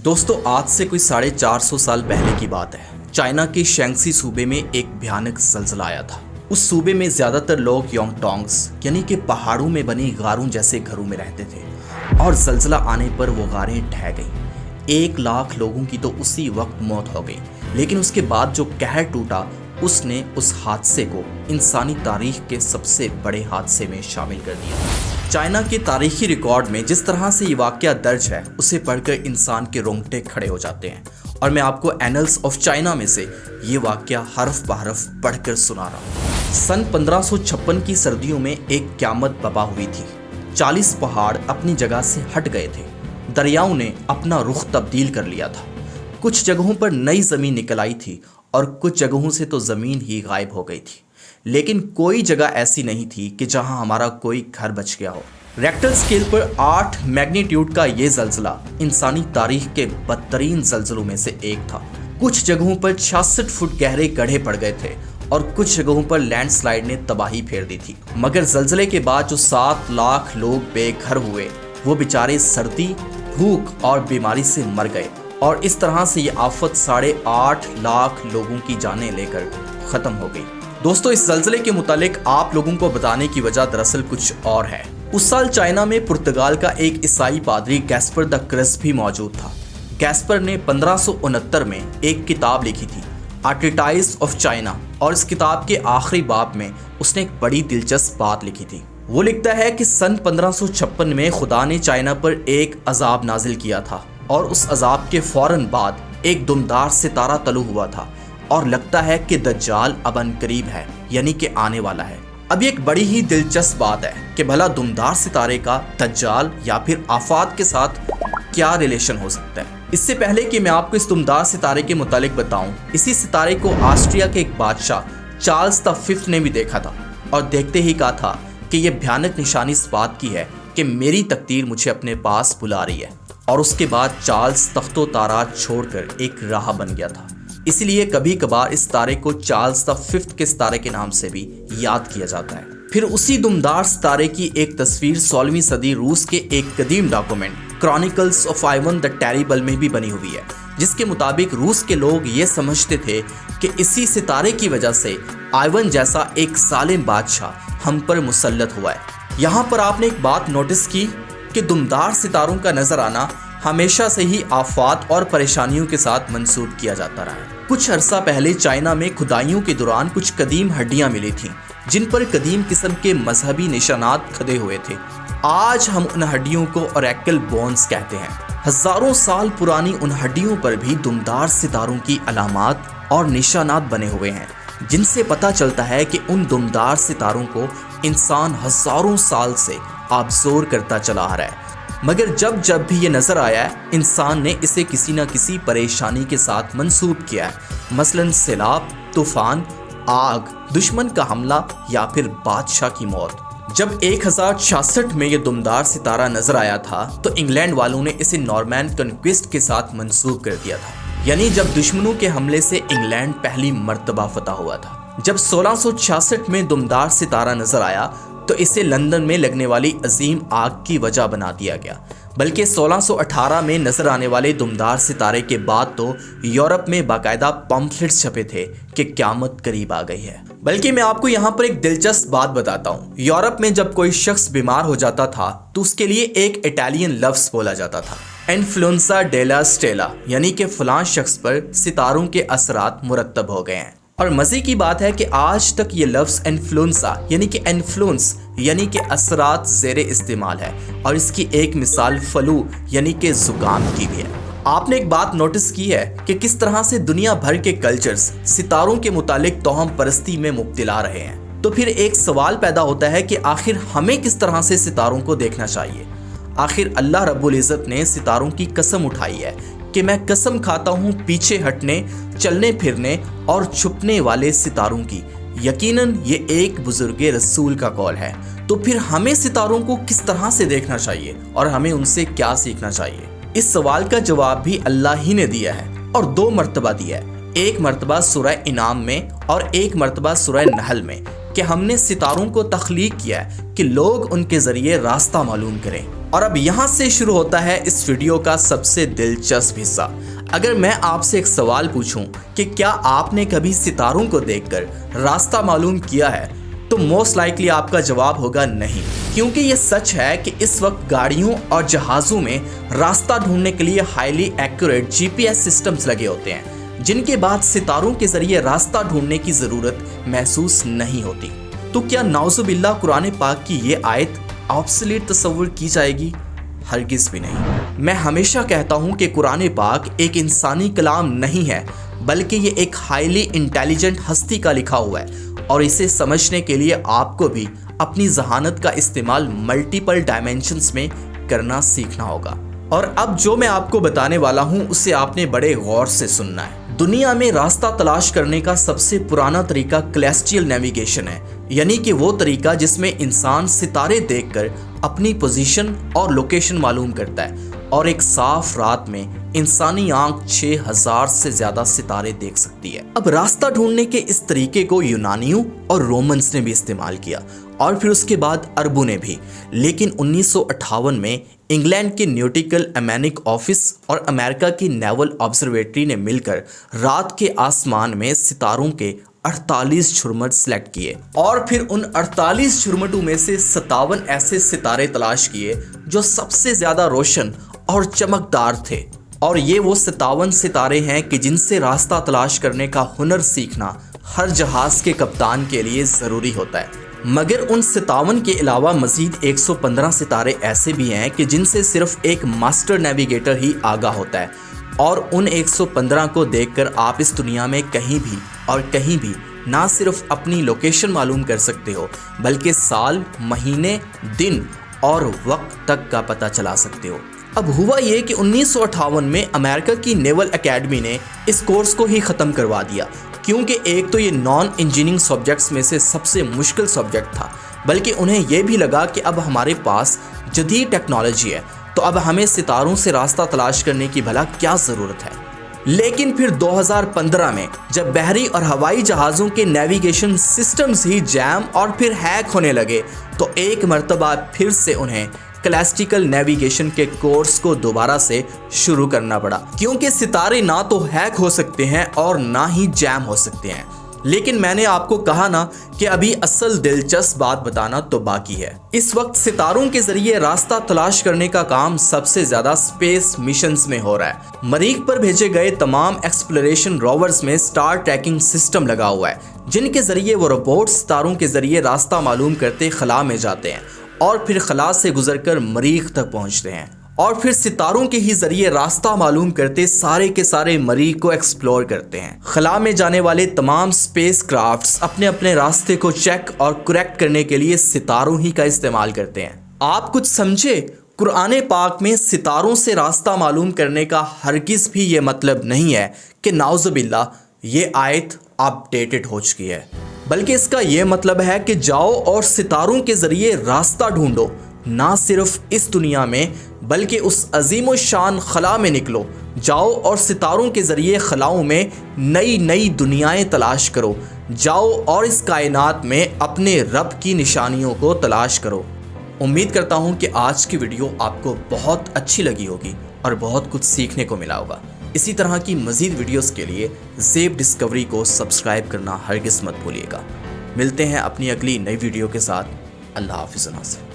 दोस्तों आज से कोई 450 साल पहले की बात है। चाइना के शैंक्सी सूबे में एक भयानक जलजला आया था। उस सूबे में ज्यादातर लोग योंगटोंग्स यानी कि पहाड़ों में बनी गारों जैसे घरों में रहते थे और जलजला आने पर वो गारें ढह गईं। 1 लाख लोगों की तो उसी वक्त मौत हो गई। लेकिन उसके बाद जो कहर टूटा उसने उस हादसे को इंसानी तारीख के सबसे बड़े हादसे में शामिल कर दिया। चाइना के तारीखी रिकॉर्ड में जिस तरह से ये वाकया दर्ज है उसे पढ़कर इंसान के रोंगटे खड़े हो जाते हैं और मैं आपको एनल्स ऑफ चाइना में से ये वाकया हरफ बहरफ पढ़कर सुना रहा हूँ। सन 1556 की सर्दियों में एक क़यामत बपा हुई थी। 40 पहाड़ अपनी जगह से हट गए थे। दरियाओं ने अपना रुख तब्दील कर लिया था। कुछ जगहों पर नई ज़मीन निकल आई थी और कुछ जगहों से तो ज़मीन ही गायब हो गई थी। लेकिन कोई जगह ऐसी नहीं थी कि जहां हमारा कोई घर बच गया हो। रेक्टर स्केल पर 8 मैग्नीट्यूड का ये जलजला इंसानी तारीख के बदतरीन जलजलों में से एक था। कुछ जगहों पर 66 फुट गहरे गड्ढे पड़ गए थे और कुछ जगहों पर लैंडस्लाइड ने तबाही फेर दी थी। मगर जलजले के बाद जो 7 लाख लोग बेघर हुए वो बेचारे सर्दी, भूख और बीमारी से मर गए और इस तरह से ये आफत 8.5 लाख लोगों की जानें लेकर खत्म हो गई। दोस्तों इस जलजले के मुतालिक आप लोगों को बताने की वजह दरअसल कुछ और है। उस साल चाइना में पुर्तगाल का एक ईसाई पादरी गैस्पर द क्रिस्ट भी मौजूद था। गैस्पर ने 1569 में एक किताब लिखी थी, अ ट्रीटाइज ऑफ चाइना, और इस किताब के आखिरी बाब में उसने एक बड़ी दिलचस्प बात लिखी थी। वो लिखता है कि सन 1556 में खुदा ने चाइना पर एक अजाब नाजिल किया था और उस अजाब के फौरन बाद एक दुमदार सितारा तलु हुआ था और लगता है कि दज्जाल अब अनकरीब है, यानी कि आने वाला है। अब एक बड़ी ही दिलचस्प बात है कि भला दुमदार सितारे का दज्जाल या फिर आफात के साथ क्या रिलेशन हो सकता है। इससे पहले कि मैं आपको इस दुमदार सितारे के मुतालिक बताऊं, इसी सितारे को ऑस्ट्रिया के एक बादशाह चार्ल्स द 5th ने भी देखा था और देखते ही कहा था कि यह भयानक निशानी इस बात की है कि मेरी तकदीर मुझे अपने पास बुला रही है। और उसके बाद चार्ल्स तख्तो ताराज छोड़कर एक राह बन गया था। इसलिए कभी कभार इस तारे को चार्ल्स द 5th के सितारे के नाम से भी याद किया जाता है। फिर उसी दुमदार सितारे की एक तस्वीर 16वीं सदी रूस के एक कदीम document chronicles of Ivan the terrible में भी बनी हुई है, जिसके मुताबिक रूस के लोग ये समझते थे कि इसी सितारे की वजह से आइवन जैसा एक जालिम बादशाह हम पर मुसल्लत हुआ है। यहाँ पर आपने एक बात नोटिस की कि दुमदार सितारों का नजर आना हमेशा से ही आफात और परेशानियों के साथ मंसूब किया जाता रहा है। कुछ अरसा पहले चाइना में खुदाइयों के दौरान कुछ कदीम हड्डियां मिली थीं, जिन पर कदीम किस्म के मजहबी निशानात खदे हुए थे। आज हम उन हड्डियों को ओरेकल बोन्स कहते हैं। हजारों साल पुरानी उन हड्डियों पर भी दुमदार सितारों की अलामात और निशानात बने हुए हैं, जिनसे पता चलता है कि उन दुमदार सितारों को इंसान हजारों साल से ऑब्जर्व करता चला आ रहा है। मगर जब जब भी ये नजर आया है, इंसान ने इसे किसी न किसी परेशानी के साथ मंसूब किया है। मसलन सैलाब, तूफान, आग, दुश्मन का हमला या फिर बादशाह की मौत। जब 1066 में ये दुमदार सितारा नजर आया था तो इंग्लैंड वालों ने इसे नॉर्मैन कॉन्क्विस्ट के साथ मंसूब कर दिया था, यानी जब दुश्मनों के हमले से इंग्लैंड पहली मर्तबा फतह हुआ था। जब 1666 में दुमदार सितारा नजर आया तो इसे लंदन में लगने वाली अजीम आग की वजह बना दिया गया। बल्कि 1618 में नजर आने वाले दुमदार सितारे के बाद तो यूरोप में बाकायदा पम्फलेट्स छपे थे कि क़यामत करीब आ गई है। बल्कि मैं आपको यहाँ पर एक दिलचस्प बात बताता हूँ। यूरोप में जब कोई शख्स बीमार हो जाता था तो उसके लिए एक इटालियन लफ्ज बोला जाता था, इन्फ्लुएंजा डेला स्टेला, यानी कि फलां शख्स पर सितारों के असरात मुरतब हो गए हैं। और मजे की बात है कि आज तक ये लफ्ज इन्फ्लुएंजा यानी कि इन्फ्लुएंस यानी कि असरात ज़ेरे इस्तेमाल है और इसकी एक मिसाल फ्लू यानी कि जुकाम की भी है। आपने एक बात नोटिस की है कि किस तरह से दुनिया भर के कल्चर्स सितारों के मुतालिक तोहम परस्ती में मुब्तला रहे हैं। तो फिर एक सवाल पैदा होता है कि आखिर हमें किस तरह से सितारों को देखना चाहिए। आखिर अल्लाह रब्बुल इज़्ज़त ने सितारों की कसम उठाई है कि मैं कसम खाता हूँ पीछे हटने, चलने फिरने और छुपने वाले सितारों की। यकीनन ये एक बुजुर्ग रसूल का कौल है। तो फिर हमें सितारों को किस तरह से देखना चाहिए और हमें उनसे क्या सीखना चाहिए? इस सवाल का जवाब भी अल्लाह ही ने दिया है और 2 मरतबा दिया है। एक मरतबा सूरह इनाम में और एक मरतबा सूरह नहल में कि हमने सितारों को तख्लीक किया है कि लोग उनके जरिए रास्ता मालूम करें। اور اب یہاں سے شروع ہوتا ہے اس ویڈیو کا سب سے دلچسپ حصہ۔ اگر میں آپ سے ایک سوال پوچھوں کہ کیا آپ نے کبھی ستاروں کو دیکھ کر راستہ معلوم کیا ہے، تو موسٹ لائکلی آپ کا جواب ہوگا نہیں، کیونکہ یہ سچ ہے کہ اس وقت گاڑیوں اور جہازوں میں راستہ ڈھونڈنے کے لیے ہائیلی ایکوریٹ GPS سسٹمز لگے ہوتے ہیں، جن کے بعد ستاروں کے ذریعے راستہ ڈھونڈنے کی ضرورت محسوس نہیں ہوتی۔ تو کیا نعوذ باللہ قرآن پاک کی یہ آیت آبسلیٹ تصور کی جائے گی؟ ہرگز بھی نہیں۔ میں ہمیشہ کہتا ہوں کہ قرآن پاک ایک انسانی کلام نہیں ہے، بلکہ یہ ایک ہائیلی انٹیلیجنٹ ہستی کا لکھا ہوا ہے، اور اسے سمجھنے کے لیے آپ کو بھی اپنی ذہانت کا استعمال ملٹیپل ڈائمینشنز میں کرنا سیکھنا ہوگا۔ اور اب جو میں آپ کو بتانے والا ہوں اسے آپ نے بڑے غور سے سننا ہے۔ دنیا میں راستہ تلاش کرنے کا سب سے پرانا طریقہ کیلیسٹیل نیویگیشن ہے، یعنی کہ وہ طریقہ جس میں انسان ستارے دیکھ کر اپنی پوزیشن اور لوکیشن معلوم کرتا ہے، اور ایک صاف رات میں انسانی آنکھ 6000 سے زیادہ ستارے دیکھ سکتی ہے۔ اب راستہ ڈھونڈنے کے اس طریقے کو یونانیوں اور رومنز نے بھی استعمال کیا، اور پھر اس کے بعد عربوں نے بھی، لیکن 1958 میں انگلینڈ کے نیوٹیکل ایمینک آفس اور امریکہ کی نیول آبزرویٹری نے مل کر رات کے آسمان میں ستاروں کے 48 جھرمٹ سلیکٹ کیے، اور پھر ان 48 جھرمٹوں میں سے 57 ایسے ستارے تلاش کیے جو سب سے زیادہ روشن اور چمکدار تھے۔ اور یہ وہ 57 ستارے ہیں کہ جن سے راستہ تلاش کرنے کا ہنر سیکھنا ہر جہاز کے کپتان کے لیے ضروری ہوتا ہے۔ مگر ان 57 کے علاوہ مزید 115 ستارے ایسے بھی ہیں کہ جن سے صرف ایک ماسٹر نیویگیٹر ہی آگاہ ہوتا ہے، اور ان 115 کو دیکھ کر آپ اس دنیا میں کہیں بھی اور کہیں بھی نہ صرف اپنی لوکیشن معلوم کر سکتے ہو، بلکہ سال، مہینے، دن اور وقت تک کا پتہ چلا سکتے ہو۔ اب ہوا یہ کہ 1958 میں امریکہ کی نیول اکیڈمی نے اس کورس کو ہی ختم کروا دیا، کیونکہ ایک تو یہ نان انجینئرنگ سبجیکٹس میں سے سب سے مشکل سبجیکٹ تھا، بلکہ انہیں یہ بھی لگا کہ اب ہمارے پاس جدید ٹیکنالوجی ہے، تو اب ہمیں ستاروں سے راستہ تلاش کرنے کی بھلا کیا ضرورت ہے۔ لیکن پھر 2015 میں جب بحری اور ہوائی جہازوں کے نیویگیشن سسٹمز ہی جیم اور پھر ہیک ہونے لگے، تو ایک مرتبہ پھر سے انہیں کلاسٹیکل نیویگیشن کے کورس کو دوبارہ سے شروع کرنا پڑا، کیونکہ ستارے نہ تو ہیک ہو سکتے ہیں اور نہ ہی جیم ہو سکتے ہیں۔ لیکن میں نے آپ کو کہا نا کہ ابھی اصل دلچسپ بات بتانا تو باقی ہے۔ اس وقت ستاروں کے ذریعے راستہ تلاش کرنے کا کام سب سے زیادہ اسپیس مشنز میں ہو رہا ہے۔ مریخ پر بھیجے گئے تمام ایکسپلوریشن روورز میں سٹار ٹریکنگ سسٹم لگا ہوا ہے، جن کے ذریعے وہ روبوٹ ستاروں کے ذریعے راستہ معلوم کرتے خلا میں جاتے ہیں، اور پھر خلا سے گزر کر مریخ تک پہنچتے ہیں، اور پھر ستاروں کے ہی ذریعے راستہ معلوم کرتے سارے کے سارے مریخ کو ایکسپلور کرتے ہیں۔ خلا میں جانے والے تمام سپیس کرافٹس اپنے اپنے راستے کو چیک اور کریکٹ کرنے کے لیے ستاروں ہی کا استعمال کرتے ہیں۔ آپ کچھ سمجھے؟ قرآن پاک میں ستاروں سے راستہ معلوم کرنے کا ہرگز بھی یہ مطلب نہیں ہے کہ نعوذ باللہ یہ آیت اپ ڈیٹڈ ہو چکی ہے، بلکہ اس کا یہ مطلب ہے کہ جاؤ اور ستاروں کے ذریعے راستہ ڈھونڈو، نہ صرف اس دنیا میں بلکہ اس عظیم و شان خلا میں نکلو، جاؤ اور ستاروں کے ذریعے خلاؤں میں نئی نئی دنیایں تلاش کرو، جاؤ اور اس کائنات میں اپنے رب کی نشانیوں کو تلاش کرو۔ امید کرتا ہوں کہ آج کی ویڈیو آپ کو بہت اچھی لگی ہوگی اور بہت کچھ سیکھنے کو ملا ہوگا۔ اسی طرح کی مزید ویڈیوز کے لیے زیب ڈسکوری کو سبسکرائب کرنا ہرگز مت بھولیے گا۔ ملتے ہیں اپنی اگلی نئی ویڈیو کے ساتھ۔ اللہ حافظ ناصر۔